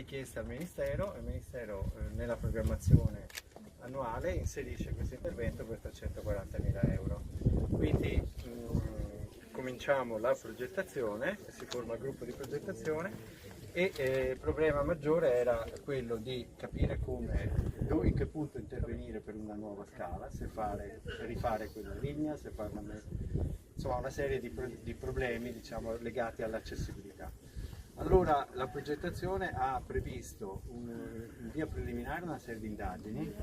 richiesta al Ministero e il Ministero nella programmazione annuale inserisce questo intervento per 340.000 euro. Quindi cominciamo la progettazione, si forma il gruppo di progettazione e il problema maggiore era quello di capire in che punto intervenire per una nuova scala, se rifare quella linea, se farla, insomma una serie di problemi, diciamo, legati all'accessibilità. Allora la progettazione ha previsto in via preliminare una serie di indagini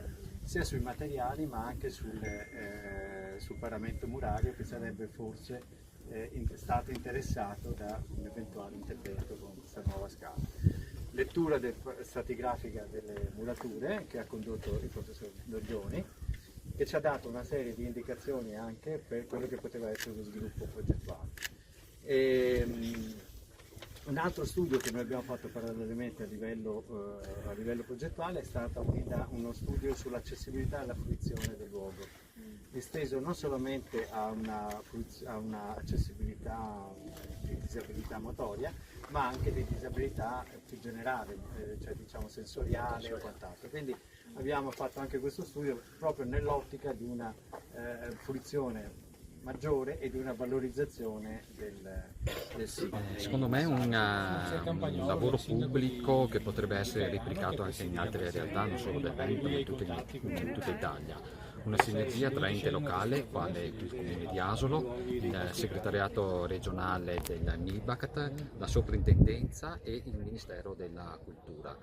sia sui materiali ma anche sul paramento murario, che sarebbe forse stato interessato da un eventuale intervento con questa nuova scala. Lettura stratigrafica delle murature che ha condotto il professor Dorgioni, che ci ha dato una serie di indicazioni anche per quello che poteva essere lo sviluppo progettuale. Un altro studio che noi abbiamo fatto parallelamente a livello progettuale è stato uno studio sull'accessibilità e la fruizione del luogo, esteso non solamente a una accessibilità di disabilità motoria, ma anche di disabilità più generale, cioè diciamo sensoriale o quant'altro. Quindi abbiamo fatto anche questo studio proprio nell'ottica di una fruizione maggiore e di una valorizzazione del sito. Secondo me è un lavoro pubblico che potrebbe essere replicato anche in altre realtà, non solo del Veneto ma in tutta Italia. Una sinergia tra ente locale, quale il Comune di Asolo, il segretariato regionale del MIBACT, la soprintendenza e il Ministero della Cultura.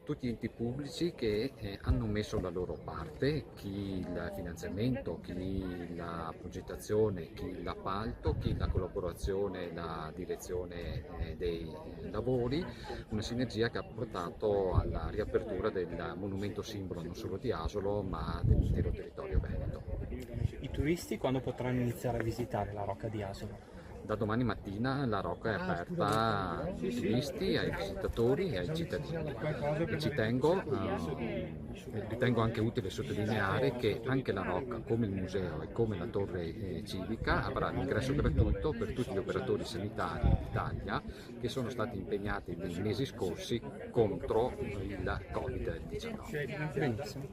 Tutti enti pubblici che hanno messo la loro parte, chi il finanziamento, chi la progettazione, chi l'appalto, chi la collaborazione, la direzione dei lavori, una sinergia che ha portato alla riapertura del monumento simbolo non solo di Asolo ma dell'intero territorio veneto. I turisti quando potranno iniziare a visitare la Rocca di Asolo? Da domani mattina la Rocca è aperta ai turisti, ai visitatori e ai cittadini. Ritengo anche utile sottolineare che anche la Rocca, come il museo e come la torre civica, avrà l'ingresso gratuito per tutti gli operatori sanitari d'Italia che sono stati impegnati nei mesi scorsi contro il Covid-19. Benissimo.